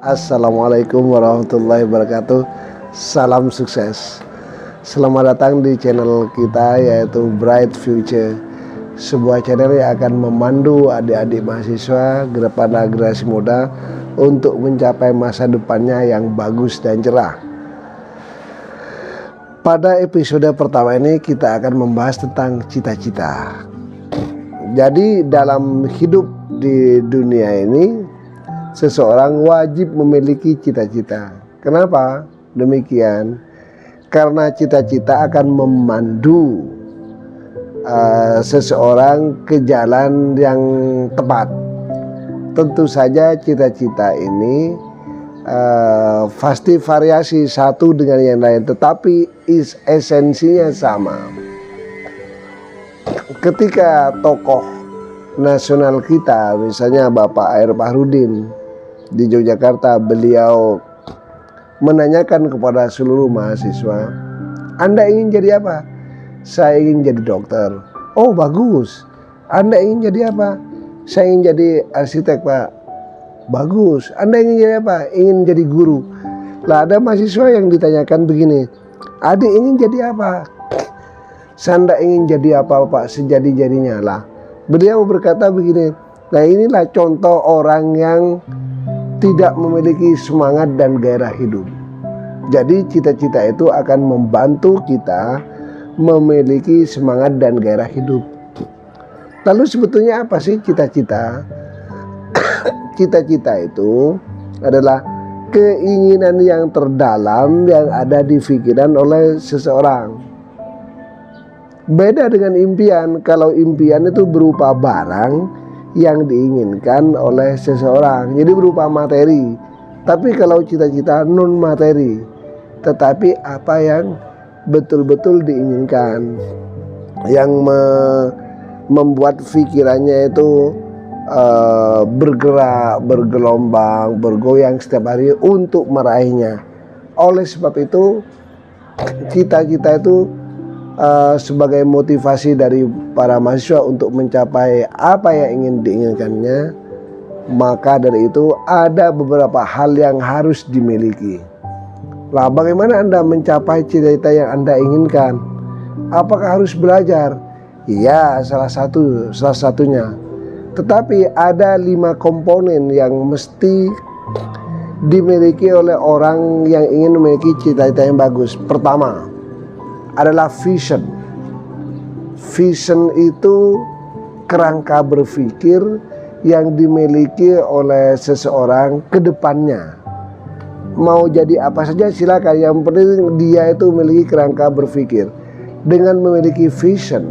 Assalamualaikum warahmatullahi wabarakatuh. Salam sukses. Selamat datang di channel kita, yaitu Bright Future, sebuah channel yang akan memandu adik-adik mahasiswa pada generasi muda untuk mencapai masa depannya yang bagus dan cerah. Pada episode pertama ini kita akan membahas tentang cita-cita. Jadi dalam hidup di dunia ini, seseorang wajib memiliki cita-cita. Kenapa demikian? Karena cita-cita akan memandu seseorang ke jalan yang tepat. Tentu saja cita-cita ini pasti variasi satu dengan yang lain, tetapi esensinya sama. Ketika tokoh nasional kita, misalnya Bapak Air Fahrudin di Yogyakarta, beliau menanyakan kepada seluruh mahasiswa, Anda ingin jadi apa? Saya ingin jadi dokter. Oh bagus. Anda ingin jadi apa? Saya ingin jadi arsitek, Pak. Bagus. Anda ingin jadi apa? Ingin jadi guru. Lah ada mahasiswa yang ditanyakan begini, adik ingin jadi apa? Sanda ingin jadi apa, Pak? Sejadi-jadinya lah. Beliau berkata begini, nah inilah contoh orang yang tidak memiliki semangat dan gairah hidup. Jadi cita-cita itu akan membantu kita memiliki semangat dan gairah hidup. Lalu sebetulnya apa sih cita-cita? Cita-cita itu adalah keinginan yang terdalam yang ada di pikiran oleh seseorang. Beda dengan impian. Kalau impian itu berupa barang yang diinginkan oleh seseorang, jadi berupa materi. Tapi kalau cita-cita non materi, tetapi apa yang betul-betul diinginkan, yang membuat pikirannya itu bergerak, bergelombang, bergoyang setiap hari untuk meraihnya. Oleh sebab itu cita-cita itu sebagai motivasi dari para mahasiswa untuk mencapai apa yang ingin diinginkannya. Maka dari itu ada beberapa hal yang harus dimiliki. Lah bagaimana Anda mencapai cita-cita yang Anda inginkan? Apakah harus belajar? Iya, salah satunya. Tetapi ada 5 komponen yang mesti dimiliki oleh orang yang ingin memiliki cita-cita yang bagus. Pertama adalah vision. Vision itu kerangka berpikir yang dimiliki oleh seseorang ke depannya. Mau jadi apa saja silakan, yang penting dia itu memiliki kerangka berpikir. Dengan memiliki vision,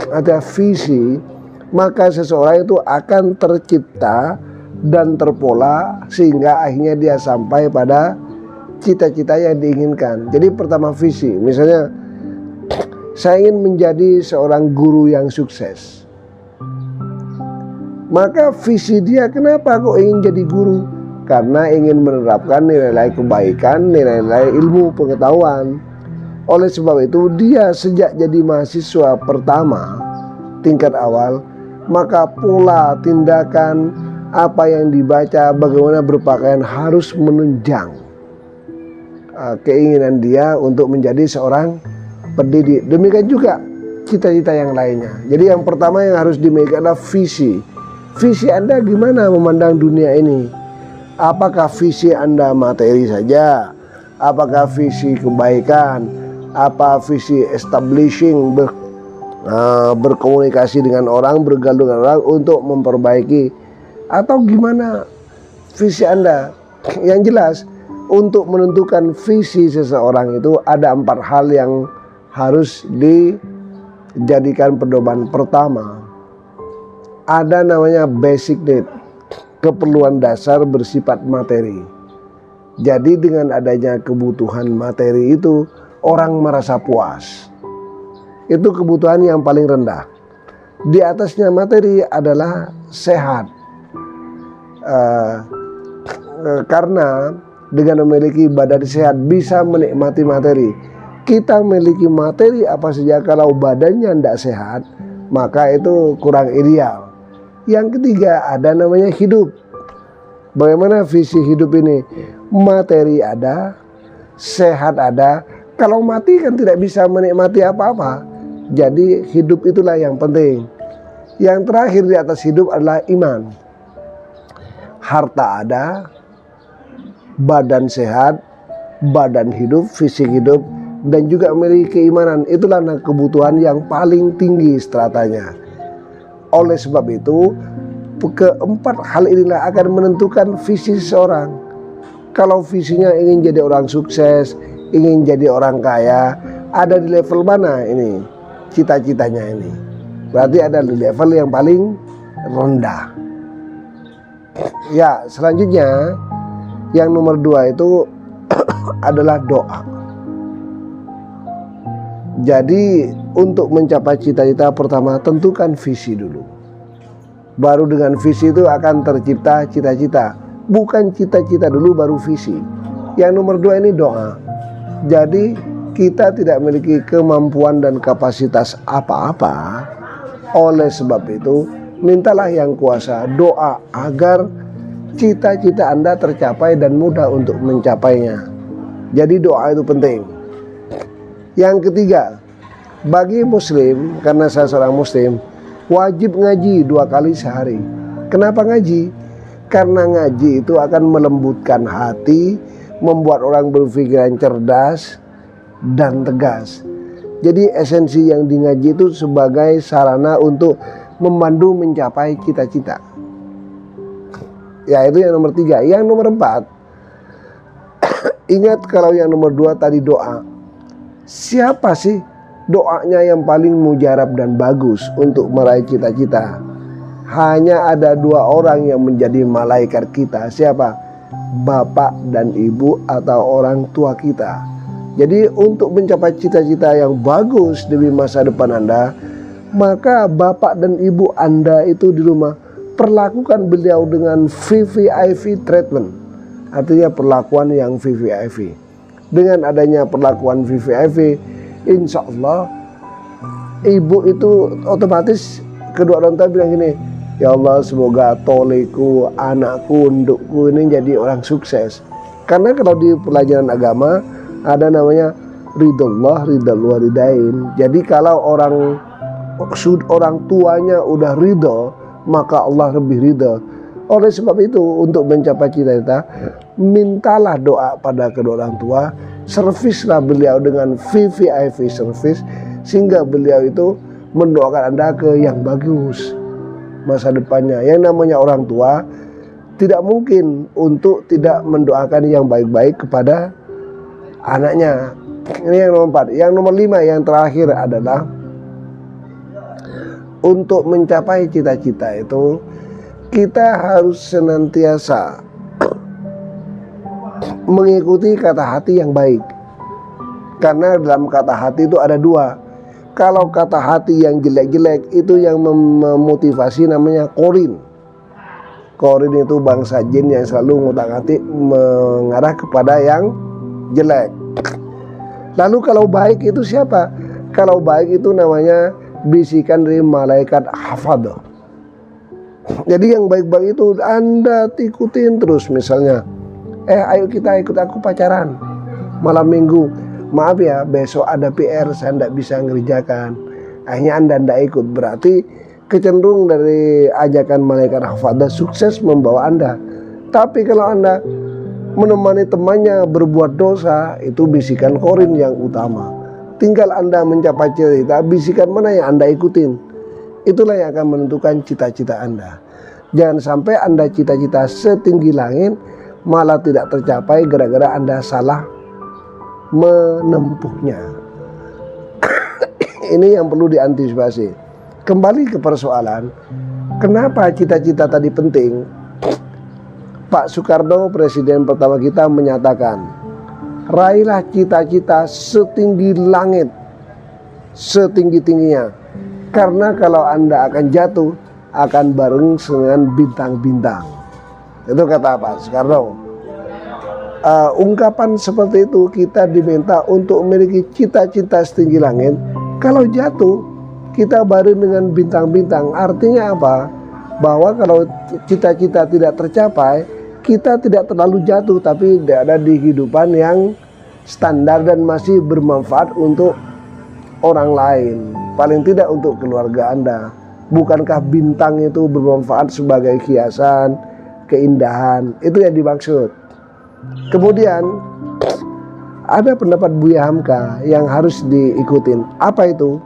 ada visi, maka seseorang itu akan tercipta dan terpola sehingga akhirnya dia sampai pada cita-cita yang diinginkan. Jadi pertama visi, misalnya saya ingin menjadi seorang guru yang sukses. Maka visi dia, kenapa kok ingin jadi guru? Karena ingin menerapkan nilai-nilai kebaikan, nilai-nilai ilmu pengetahuan. Oleh sebab itu dia sejak jadi mahasiswa pertama tingkat awal, maka pola tindakan, apa yang dibaca, bagaimana berpakaian harus menunjang keinginan dia untuk menjadi seorang pendidik. Demikian juga cita-cita yang lainnya. Jadi yang pertama yang harus dimiliki adalah visi. Visi Anda gimana memandang dunia ini? Apakah visi Anda materi saja? Apakah visi kebaikan? Apa visi establishing, berkomunikasi dengan orang, bergaul dengan orang untuk memperbaiki? Atau gimana visi Anda? Yang jelas, untuk menentukan visi seseorang itu ada 4 hal yang harus dijadikan pedoman. Pertama, ada namanya basic need, keperluan dasar bersifat materi. Jadi dengan adanya kebutuhan materi itu orang merasa puas. Itu kebutuhan yang paling rendah. Di atasnya materi adalah sehat. Karena dengan memiliki badan sehat bisa menikmati materi. Kita memiliki materi apa saja, kalau badannya tidak sehat maka itu kurang ideal. Yang ketiga ada namanya hidup. Bagaimana visi hidup ini? Materi ada, sehat ada. Kalau mati kan tidak bisa menikmati apa-apa. Jadi hidup itulah yang penting. Yang terakhir di atas hidup adalah iman. Harta ada, badan sehat, badan hidup, fisik hidup, dan juga memiliki keimanan. Itulah kebutuhan yang paling tinggi stratanya. Oleh sebab itu, keempat hal inilah akan menentukan visi seseorang. Kalau visinya ingin jadi orang sukses, ingin jadi orang kaya, ada di level mana ini cita-citanya ini? Berarti ada di level yang paling rendah. Ya, selanjutnya yang nomor 2 itu adalah doa. Jadi untuk mencapai cita-cita, pertama tentukan visi dulu. Baru dengan visi itu akan tercipta cita-cita. Bukan cita-cita dulu baru visi. Yang nomor 2 ini doa. Jadi kita tidak memiliki kemampuan dan kapasitas apa-apa. Oleh sebab itu mintalah yang kuasa doa agar cita-cita Anda tercapai dan mudah untuk mencapainya. Jadi doa itu penting. Yang ketiga, bagi muslim, karena saya seorang muslim, wajib ngaji 2 kali sehari. Kenapa ngaji? Karena ngaji itu akan melembutkan hati, membuat orang berpikiran cerdas dan tegas. Jadi esensi yang di ngaji itu sebagai sarana untuk membantu mencapai cita-cita. Ya, itu yang nomor 3. Yang nomor 4, ingat kalau yang nomor 2 tadi doa. Siapa sih doanya yang paling mujarab dan bagus untuk meraih cita-cita? Hanya ada 2 orang yang menjadi malaikat kita. Siapa? Bapak dan ibu atau orang tua kita. Jadi untuk mencapai cita-cita yang bagus demi masa depan Anda, maka bapak dan ibu Anda itu di rumah, perlakukan beliau dengan VVIP treatment. Artinya perlakuan yang VVIP. Dengan adanya perlakuan VVIP, insya Allah ibu itu otomatis kedua orang tua bilang gini, ya Allah semoga toleku, anakku, undukku ini jadi orang sukses. Karena kalau di pelajaran agama ada namanya ridallah, ridal walidain. Jadi kalau orang tuanya udah ridho, maka Allah lebih ridho. Oleh sebab itu untuk mencapai cita-cita, mintalah doa pada kedua orang tua, servislah beliau dengan VVIP service, sehingga beliau itu mendoakan Anda ke yang bagus masa depannya. Yang namanya orang tua tidak mungkin untuk tidak mendoakan yang baik-baik kepada anaknya. Ini yang nomor 4. Yang nomor 5, yang terakhir adalah untuk mencapai cita-cita itu kita harus senantiasa mengikuti kata hati yang baik. Karena dalam kata hati itu ada 2. Kalau kata hati yang jelek-jelek itu yang memotivasi namanya korin. Korin itu bangsa jin yang selalu ngutak-ngatik mengarah kepada yang jelek. Lalu kalau baik itu siapa? Kalau baik itu namanya bisikan dari malaikat hafadah. Jadi yang baik-baik itu Anda ikutin terus. Misalnya, ayo kita ikut aku pacaran malam minggu. Maaf ya, besok ada PR saya tidak bisa ngerjakan. Akhirnya Anda tidak ikut. Berarti kecenderung dari ajakan malaikat hafadah sukses membawa Anda. Tapi kalau Anda menemani temannya berbuat dosa, itu bisikan korin yang utama. Tinggal Anda mencapai cita-cita, bisikan mana yang Anda ikutin. Itulah yang akan menentukan cita-cita Anda. Jangan sampai Anda cita-cita setinggi langit malah tidak tercapai gara-gara Anda salah menempuhnya. Ini yang perlu diantisipasi. Kembali ke persoalan, kenapa cita-cita tadi penting? Pak Soekarno, presiden pertama kita, menyatakan, raihlah cita-cita setinggi langit, setinggi-tingginya. Karena kalau Anda akan jatuh, akan bareng dengan bintang-bintang. Itu kata Pak Soekarno. Ungkapan seperti itu kita diminta untuk memiliki cita-cita setinggi langit. Kalau jatuh, kita bareng dengan bintang-bintang. Artinya apa? Bahwa kalau cita-cita tidak tercapai, kita tidak terlalu jatuh, tapi ada di kehidupan yang standar dan masih bermanfaat untuk orang lain, paling tidak untuk keluarga Anda. Bukankah bintang itu bermanfaat sebagai hiasan, keindahan? Itu yang dimaksud. Kemudian ada pendapat Buya Hamka yang harus diikutin. Apa itu?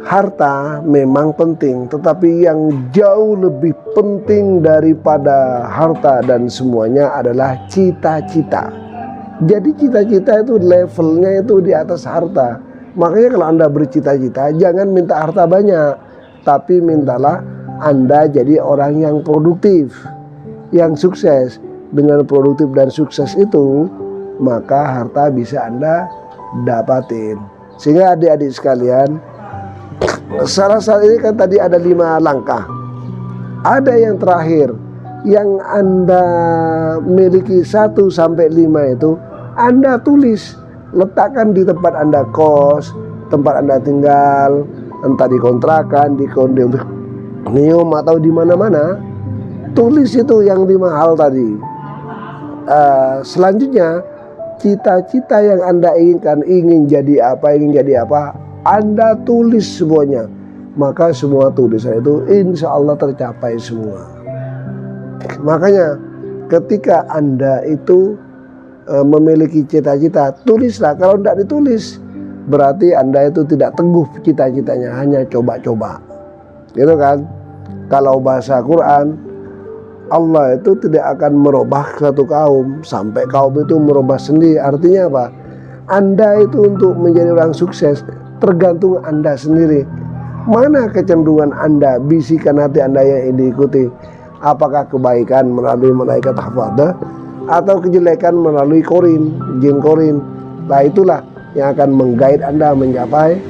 Harta memang penting, tetapi yang jauh lebih penting daripada harta dan semuanya adalah cita-cita. Jadi cita-cita itu levelnya itu di atas harta. Makanya kalau Anda bercita-cita, jangan minta harta banyak, tapi mintalah Anda jadi orang yang produktif, yang sukses. Dengan produktif dan sukses itu, maka harta bisa Anda dapatin. Sehingga adik-adik sekalian, salah satu ini kan tadi ada 5 langkah. Ada yang terakhir, yang Anda miliki 1 sampai 5 itu Anda tulis, letakkan di tempat Anda kos, tempat Anda tinggal, entah di kontrakan, di kondominium atau di mana-mana. Tulis itu yang 5 hal tadi. Selanjutnya, cita-cita yang Anda inginkan, ingin jadi apa, Anda tulis semuanya. Maka semua tulisan itu insya Allah tercapai semua. Makanya ketika Anda itu memiliki cita-cita, tulislah. Kalau tidak ditulis, berarti Anda itu tidak teguh cita-citanya, hanya coba-coba. Gitu kan? Kalau bahasa Quran, Allah itu tidak akan merubah satu kaum sampai kaum itu merubah sendiri. Artinya apa? Anda itu untuk menjadi orang sukses tergantung Anda sendiri. Mana kecenderungan Anda, bisikan hati Anda yang diikuti? Apakah kebaikan melalui malaikat hafadah atau kejelekan melalui jin korin? Nah, itulah yang akan menggait Anda mencapai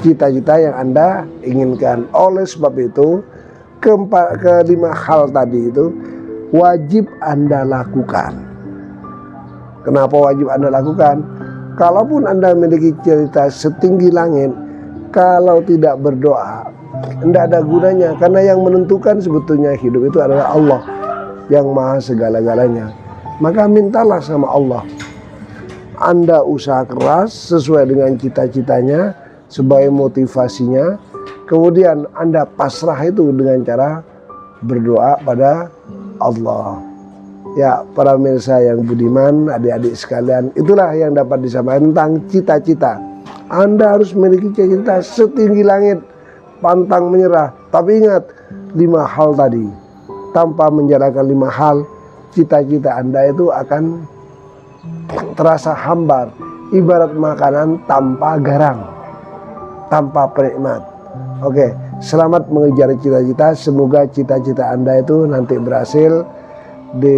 cita-cita yang Anda inginkan. Oleh sebab itu, kelima hal tadi itu wajib Anda lakukan. Kenapa wajib Anda lakukan? Kalaupun Anda memiliki cita setinggi langit, kalau tidak berdoa, tidak ada gunanya. Karena yang menentukan sebetulnya hidup itu adalah Allah yang maha segala-galanya. Maka mintalah sama Allah. Anda usaha keras sesuai dengan cita-citanya sebagai motivasinya. Kemudian Anda pasrah itu dengan cara berdoa pada Allah. Ya, para pemirsa yang budiman, adik-adik sekalian, itulah yang dapat disampaikan tentang cita-cita. Anda harus memiliki cita-cita setinggi langit, pantang menyerah. Tapi ingat 5 hal tadi. Tanpa menjalankan 5 hal, cita-cita Anda itu akan terasa hambar. Ibarat makanan tanpa garam, tanpa penikmat. Oke, selamat mengejar cita-cita. Semoga cita-cita Anda itu nanti berhasil di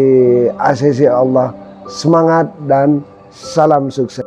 ACC Allah. Semangat dan salam sukses.